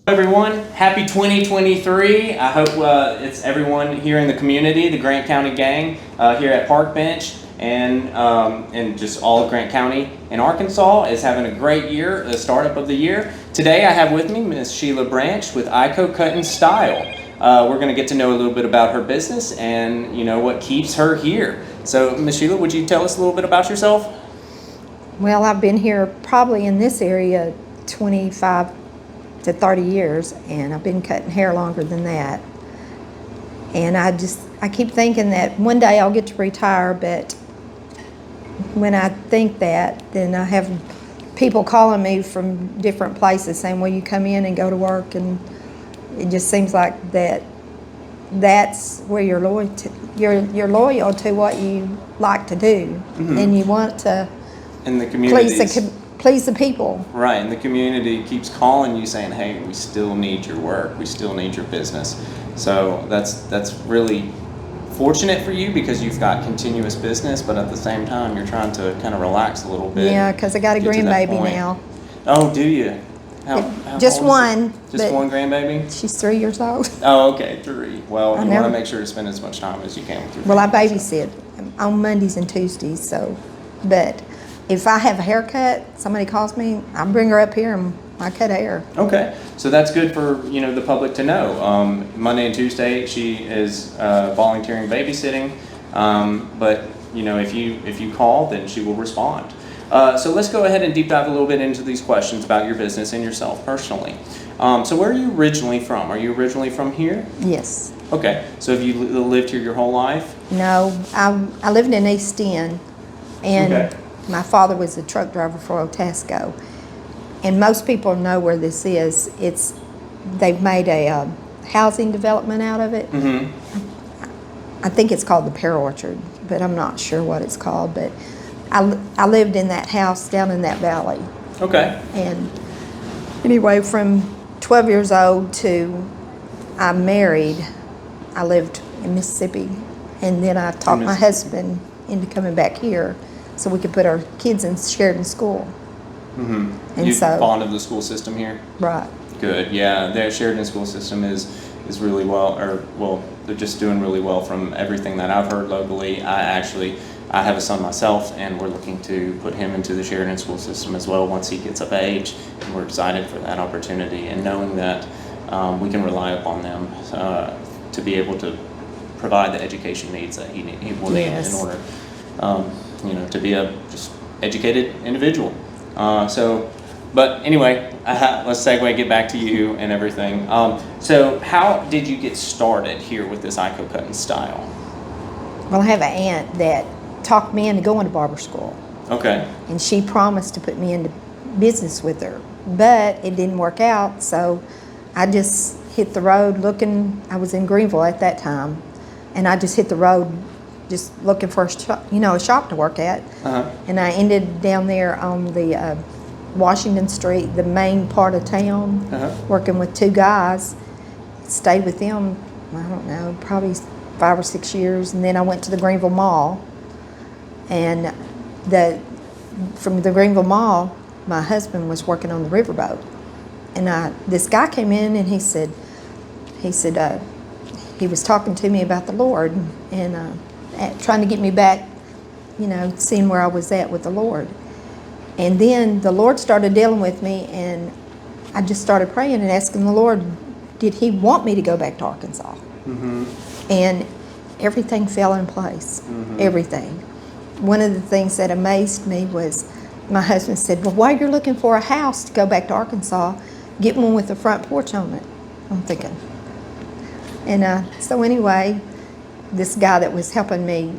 Everyone, happy 2023. I hope it's everyone here in the community, the Grant County gang here at Parkbench and just all of Grant County in Arkansas is having a great year, the startup of the year. Today I have with me Miss Sheila Branch with ICO Cut Style. We're going to get to know a little bit about her business and what keeps her here. So Miss Sheila, would you tell us a little bit about yourself? Well, I've been here probably in this area 25 to 30 years, and I've been cutting hair longer than that. And I keep thinking that one day I'll get to retire, but when I think that, then I have people calling me from different places saying, will you come in and go to work? And it just seems like that's where you're loyal to what you like to do, and you want to in the community please the people. Right, and the community keeps calling you saying, hey, we still need your work, we still need your business. So that's really fortunate for you because you've got continuous business, but at the same time you're trying to kind of relax a little bit. Yeah, because I got a grandbaby now. Oh, do you? How just one. Just one grandbaby? She's 3 years old. Oh, okay, 3. Well, you want to make sure to spend as much time as you can with your Well, I babysit on Mondays and Tuesdays, but if I have a haircut, somebody calls me, I bring her up here and I cut hair. Okay, so that's good for the public to know. Monday and Tuesday she is volunteering babysitting, but if you call, then she will respond. So let's go ahead and deep dive a little bit into these questions about your business and yourself personally. So where are you originally from? Are you originally from here? Yes. Okay, so have you lived here your whole life? No, I lived in East End, and my father was a truck driver for Otasco. And most people know where this is. They've made a housing development out of it. I think it's called the Pear Orchard, but I'm not sure what it's called. But I lived in that house down in that valley. Okay. And anyway, from 12 years old to I married, I lived in Mississippi. And then I talked my husband into coming back here so we could put our kids in Sheridan School. And you're fond of the school system here? Right. Good, yeah. The Sheridan school system is really well, they're just doing really well from everything that I've heard locally. I have a son myself, and we're looking to put him into the Sheridan school system as well once he gets of age. And we're excited for that opportunity and knowing that we can rely upon them to be able to provide the education needs that he will need in order to be a just educated individual. But anyway, let's get back to you and everything. So how did you get started here with this ICO Cut Style? Well, I have an aunt that talked me into going to barber school. Okay. And she promised to put me into business with her, but it didn't work out, so I just hit the road looking. I was in Greenville at that time, and I just hit the road just looking for a shop to work at. And I ended down there on the Washington Street, the main part of town, working with 2 guys. Stayed with them, I don't know, probably 5 or 6 years, and then I went to the Greenville Mall. And from the Greenville Mall, my husband was working on the riverboat, and this guy came in and he said he was talking to me about the Lord and trying to get me back, seeing where I was at with the Lord. And then the Lord started dealing with me, and I just started praying and asking the Lord, did he want me to go back to Arkansas? And everything fell in place, everything. One of the things that amazed me was my husband said, well, while you're looking for a house to go back to Arkansas, get one with a front porch on it. I'm thinking. And so anyway, this guy that was helping me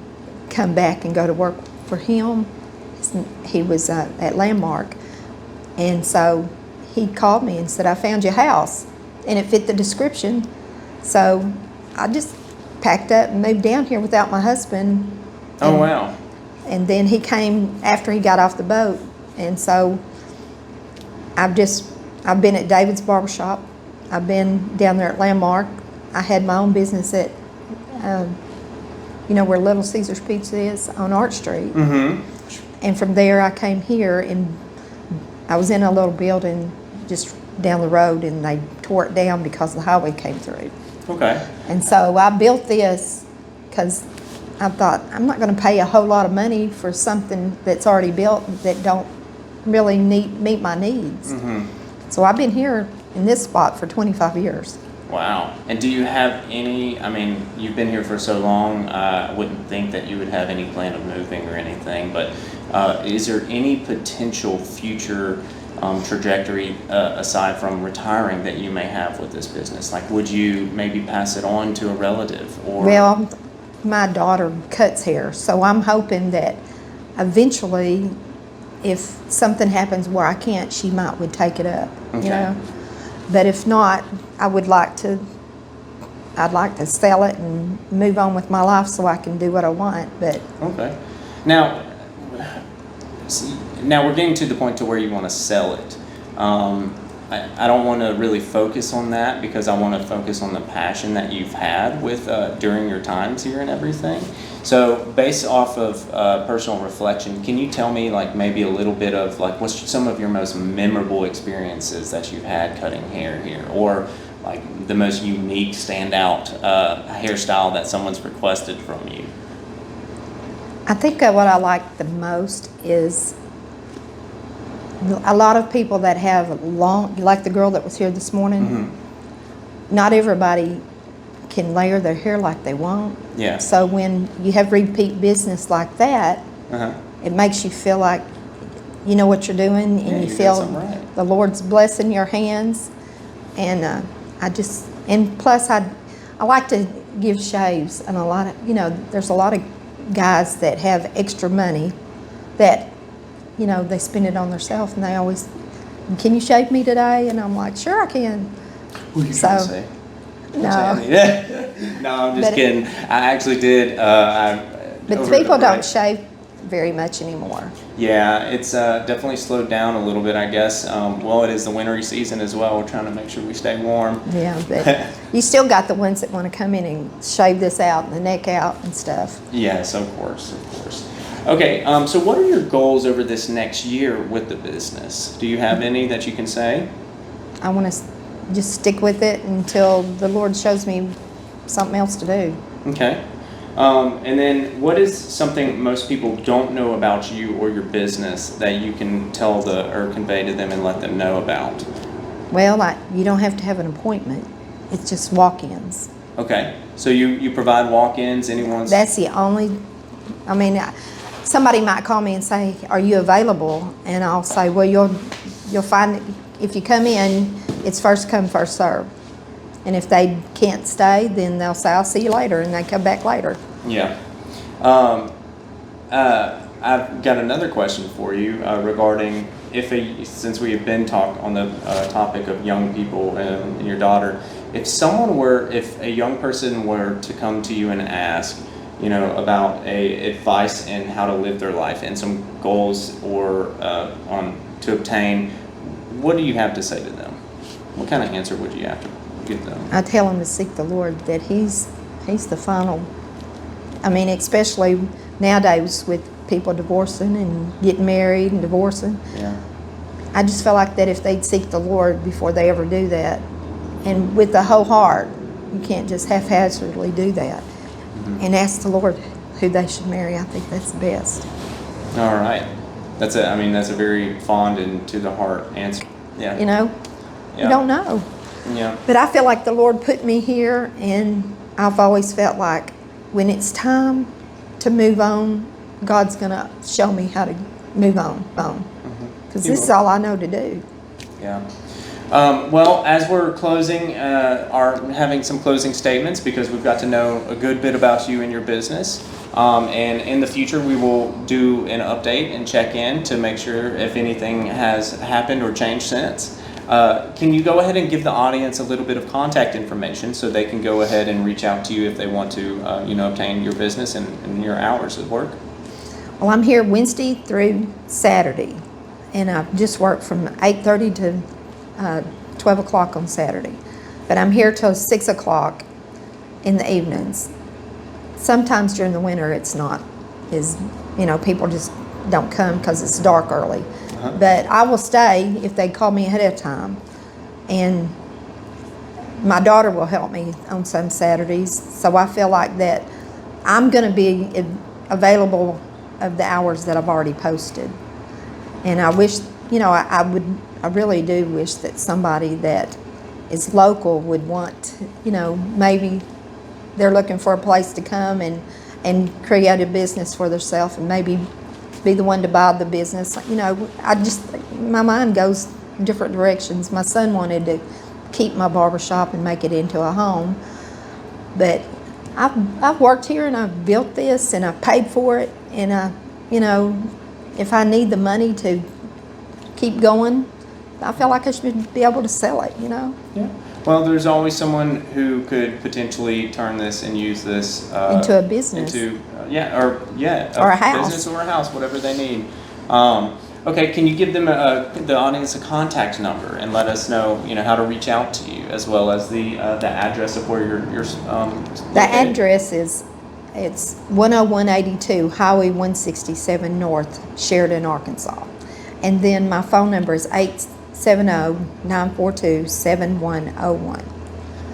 come back and go to work for him, he was at Landmark, and so he called me and said, I found your house, and it fit the description. So I just packed up and moved down here without my husband. Oh, wow. And then he came after he got off the boat, and so I've been at David's Barbershop. I've been down there at Landmark. I had my own business at where Little Caesar's Pizza is on Arch Street. And from there I came here, and I was in a little building just down the road, and they tore it down because the highway came through. Okay. And so I built this because I thought, I'm not going to pay a whole lot of money for something that's already built that don't really meet my needs. So I've been here in this spot for 25 years. Wow. And do you have any, I mean, you've been here for so long, I wouldn't think that you would have any plan of moving or anything, but is there any potential future trajectory aside from retiring that you may have with this business? Like, would you maybe pass it on to a relative? Or Well, my daughter cuts hair, so I'm hoping that eventually, if something happens where I can't, she would take it up. Okay. You know? But if not, I'd like to sell it and move on with my life so I can do what I want. But okay. Now, now we're getting to the point to where you want to sell it. I don't want to really focus on that because I want to focus on the passion that you've had with during your times here and everything. So based off of personal reflection, can you tell me like maybe a little bit of like what's some of your most memorable experiences that you've had cutting hair here, or like the most unique standout hairstyle that someone's requested from you? I think what I like the most is a lot of people that have long, like the girl that was here this morning, not everybody can layer their hair like they want. Yeah. So when you have repeat business like that, it makes you feel like you know what you're doing, and you feel the Lord's blessing your hands. And and plus I like to give shaves, and a lot of, there's a lot of guys that have extra money that, they spend it on themselves, and they always, can you shave me today? And I'm like, sure I can. What are you trying to say? No. No, I'm just kidding. I actually did. But people don't shave very much anymore. Yeah, it's definitely slowed down a little bit, I guess. Well, it is the wintry season as well. We're trying to make sure we stay warm. Yeah, but you still got the ones that want to come in and shave this out and the neck out and stuff. Yes, of course, of course. Okay, so what are your goals over this next year with the business? Do you have any that you can say? I want to just stick with it until the Lord shows me something else to do. Okay. And then what is something most people don't know about you or your business that you can tell or convey to them and let them know about? Well, you don't have to have an appointment. It's just walk-ins. Okay. So you provide walk-ins? That's the only, somebody might call me and say, are you available? And I'll say, well, you'll find it. If you come in, it's first come, first serve. And if they can't stay, then they'll say, I'll see you later, and they come back later. Yeah. I've got another question for you regarding since we have been on the topic of young people and your daughter, if a young person were to come to you and ask, about advice in how to live their life and some goals or to obtain, what do you have to say to them? What kind of answer would you have to give them? I tell them to seek the Lord, that He's the final. Especially nowadays with people divorcing and getting married and divorcing. Yeah. I just feel like that if they'd seek the Lord before they ever do that, and with the whole heart, you can't just haphazardly do that. And ask the Lord who they should marry. I think that's the best. All right. That's a very fond and to the heart answer. Yeah. You don't know. Yeah. But I feel like the Lord put me here, and I've always felt like when it's time to move on, God's going to show me how to move on. Because this is all I know to do. Yeah. Well, as we're closing, are having some closing statements because we've got to know a good bit about you and your business. And in the future, we will do an update and check in to make sure if anything has happened or changed since. Can you go ahead and give the audience a little bit of contact information so they can go ahead and reach out to you if they want to, obtain your business and your hours of work? Well, I'm here Wednesday through Saturday, and I just work from 8:30 to 12 o'clock on Saturday. But I'm here till 6 o'clock in the evenings. Sometimes during the winter it's not people just don't come because it's dark early. But I will stay if they call me ahead of time. and my daughter will help me on some Saturdays. So I feel like that I'm going to be available of the hours that I've already posted. And I wish, I really do wish that somebody that is local would want, maybe they're looking for a place to come and create a business for themselves and maybe be the one to buy the business. My mind goes different directions. My son wanted to keep my barbershop and make it into a home, but I've worked here and I've built this and I've paid for it, and if I need the money to keep going, I feel like I should be able to sell it, Yeah. Well, there's always someone who could potentially turn this and use this into a business. Or a house. Business or a house, whatever they need. Okay, can you give them the audience a contact number and let us know, how to reach out to you, as well as the address of where you're The address is, it's 10182 Highway 167 North, Sheridan, Arkansas. And then my phone number is 870-942-7101.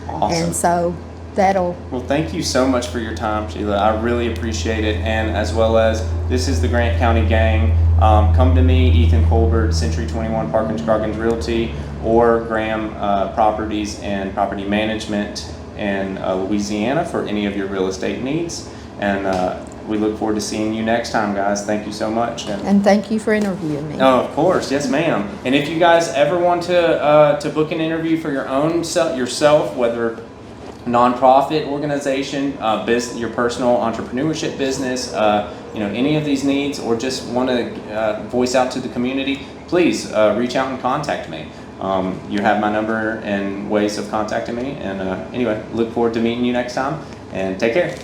Awesome. And so that'll... Well, thank you so much for your time, Sheila. I really appreciate it. And as well as, this is the Grant County Gang. Come to me, Ethan Colbert, Century 21 Parkbench Scroggins Realty, or Graham Properties and Property Management in Louisiana for any of your real estate needs. And we look forward to seeing you next time, guys. Thank you so much. And thank you for interviewing me. Oh, of course. Yes, ma'am. And if you guys ever want to book an interview for your own yourself, whether nonprofit organization, your personal entrepreneurship business, any of these needs, or just want to voice out to the community, please reach out and contact me. You have my number and ways of contacting me. And anyway, look forward to meeting you next time, and take care.